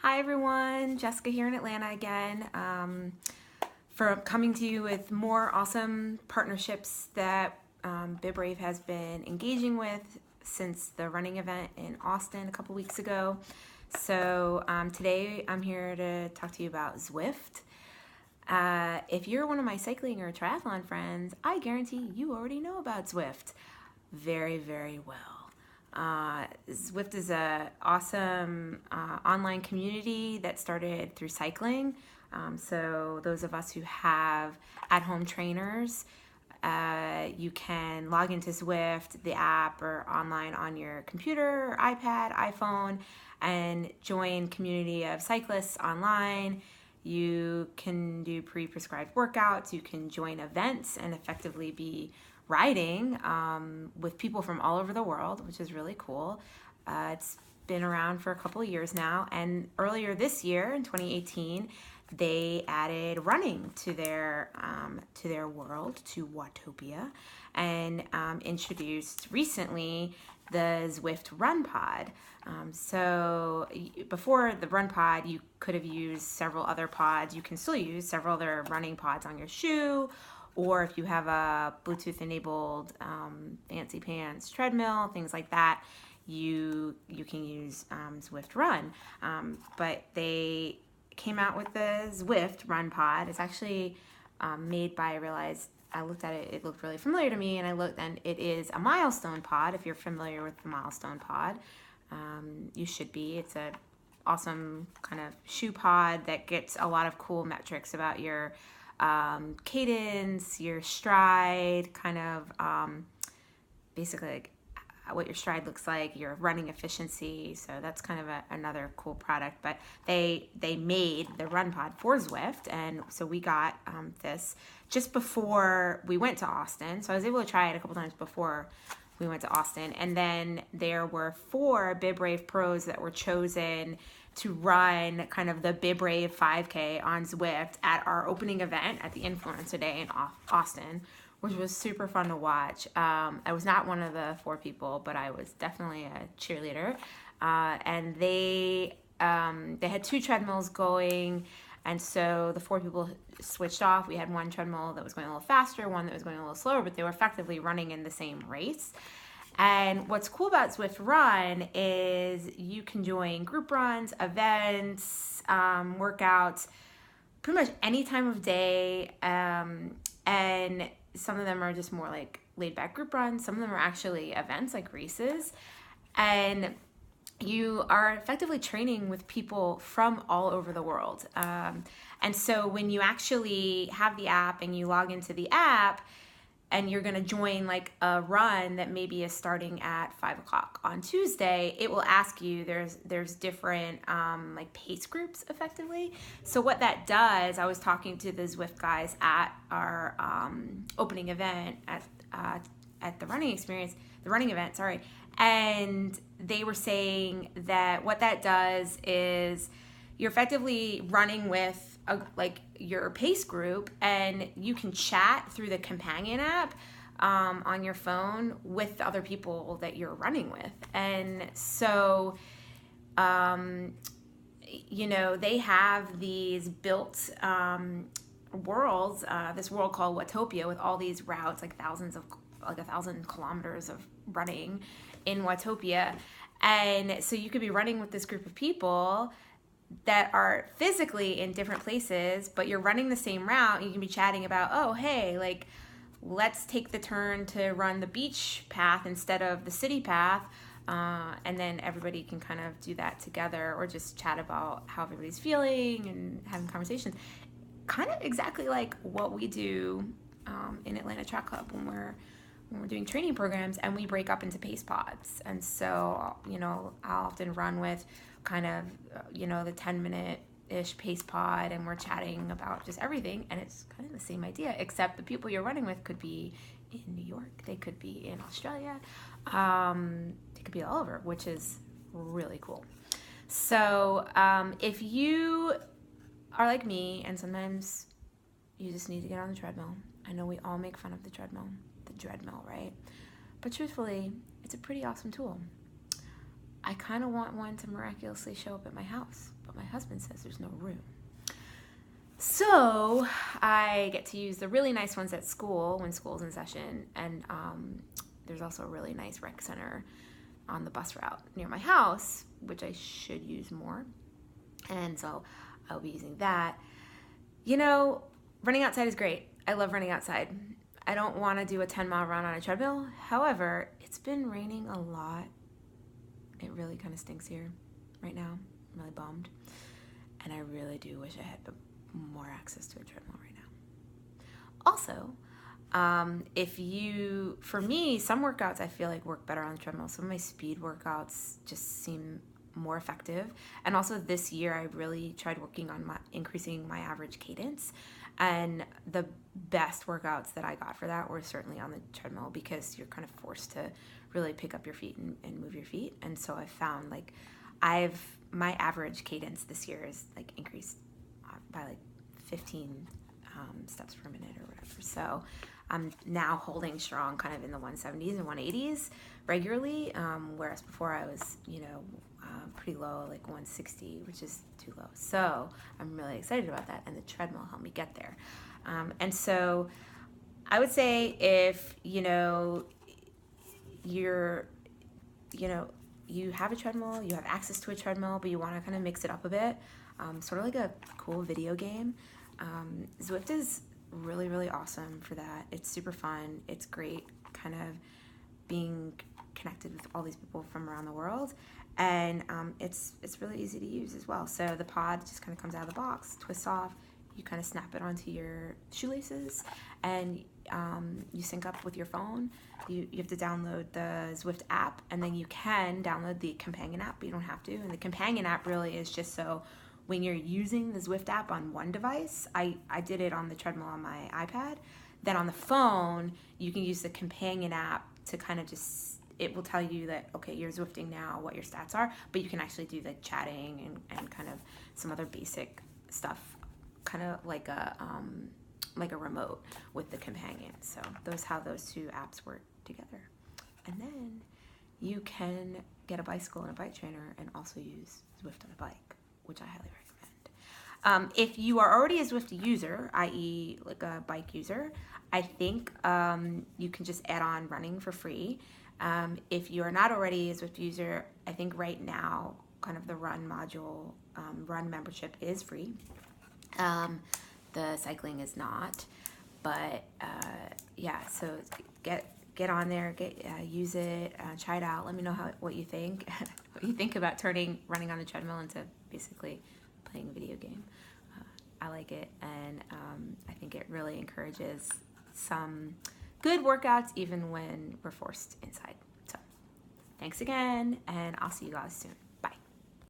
Hi everyone, Jessica here in Atlanta again for coming to you with more awesome partnerships that BibRave has been engaging with since the running event in Austin a couple weeks ago. So today I'm here to talk to you about Zwift. If you're one of my cycling or triathlon friends, I guarantee you already know about Zwift very, very well. Zwift is an awesome online community that started through cycling. So those of us who have at-home trainers, you can log into Zwift, the app, or online on your computer, iPad, iPhone, and join community of cyclists online. You can do pre-prescribed workouts. You can join events and effectively be riding with people from all over the world, which is really cool. It's been around for a couple of years now, and earlier this year in 2018 they added running to their world, to Watopia, and introduced recently the Zwift Run Pod. So before the Run Pod, you could have used several other pods. You can still use several other running pods on your shoe, or if you have a Bluetooth enabled fancy pants treadmill, things like that, you can use Zwift Run. But they came out with the Zwift Run Pod. It's actually made by, I looked at it, it looked really familiar to me, and it is a Milestone pod. If you're familiar with the Milestone pod, you should be. It's a awesome kind of shoe pod that gets a lot of cool metrics about your cadence, your stride, kind of basically like what your stride looks like, your running efficiency. So that's kind of another cool product. But they made the Run Pod for Zwift, and so we got this just before we went to Austin. So I was able to try it a couple times before we went to Austin, and then there were 4 BibRave pros that were chosen to run kind of the BibRave 5K on Zwift at our opening event at the Influencer Day in Austin, which was super fun to watch. I was not one of the 4 people, but I was definitely a cheerleader. And they had 2 treadmills going, and so the 4 people switched off. We had one treadmill that was going a little faster, one that was going a little slower, but they were effectively running in the same race. And what's cool about Zwift Run is you can join group runs, events, workouts, pretty much any time of day. And some of them are just more like laid back group runs. Some of them are actually events like races. And you are effectively training with people from all over the world. And so when you actually have the app and you log into the app, and you're going to join like a run that maybe is starting at 5 o'clock on Tuesday, it will ask you, there's different like pace groups effectively. So what that does, I was talking to the Zwift guys at our opening event at the running event, and they were saying that what that does is you're effectively running with like your pace group, and you can chat through the companion app on your phone with the other people that you're running with. And so they have these built worlds, this world called Watopia, with all these routes, like 1,000 kilometers of running in Watopia. And so you could be running with this group of people that are physically in different places, but you're running the same route, and you can be chatting about, oh, hey, like, let's take the turn to run the beach path instead of the city path. And then everybody can kind of do that together, or just chat about how everybody's feeling and having conversations. Kind of exactly like what we do in Atlanta Track Club when we're doing training programs, and we break up into pace pods. And so, I'll often run with kind of, the 10-minute-ish pace pod, and we're chatting about just everything. And it's kind of the same idea, except the people you're running with could be in New York, they could be in Australia, they could be all over, which is really cool. So if you are like me, and sometimes you just need to get on the treadmill, I know we all make fun of the treadmill, right? But truthfully, it's a pretty awesome tool. I kind of want one to miraculously show up at my house, but my husband says there's no room. So I get to use the really nice ones at school when school's in session, and there's also a really nice rec center on the bus route near my house, which I should use more. And so I'll be using that. You know, running outside is great. I love running outside. I don't want to do a 10-mile run on a treadmill. However, it's been raining a lot. It really kind of stinks here right now. I'm really bummed. And I really do wish I had more access to a treadmill right now. Also, for me, some workouts I feel like work better on the treadmill. Some of my speed workouts just seem more effective. And also this year, I really tried working on increasing my average cadence. And the best workouts that I got for that were certainly on the treadmill, because you're kind of forced to really pick up your feet and move your feet. And so I found like my average cadence this year is like increased by like 15 steps per minute or whatever. So I'm now holding strong kind of in the 170s and 180s regularly, whereas before I was, pretty low, like 160, which is too low. So I'm really excited about that, and the treadmill helped me get there. And so I would say if, you have a treadmill, you have access to a treadmill, but you want to kind of mix it up a bit, sort of like a cool video game. Zwift is really, really awesome for that. It's super fun. It's great kind of being connected with all these people from around the world. And it's really easy to use as well. So the pod just kind of comes out of the box, twists off, you kind of snap it onto your shoelaces, and you sync up with your phone. You have to download the Zwift app, and then you can download the companion app, but you don't have to. And the companion app really is just so when you're using the Zwift app on one device, I did it on the treadmill on my iPad, then on the phone, you can use the companion app to kind of it will tell you that, okay, you're Zwifting now, what your stats are, but you can actually do like chatting and kind of some other basic stuff, kind of like a remote with the companion. So how those two apps work together. And then you can get a bicycle and a bike trainer and also use Zwift on a bike, which I highly recommend. If you are already a Zwift user, i.e. like a bike user, I think you can just add on running for free. If you are not already a Zwift user, I think right now kind of the run module, run membership is free. The cycling is not, but so get on there, use it, try it out. Let me know what you think, what you think about running on a treadmill into basically playing a video game. I like it, and I think it really encourages some good workouts even when we're forced inside. So thanks again, and I'll see you guys soon.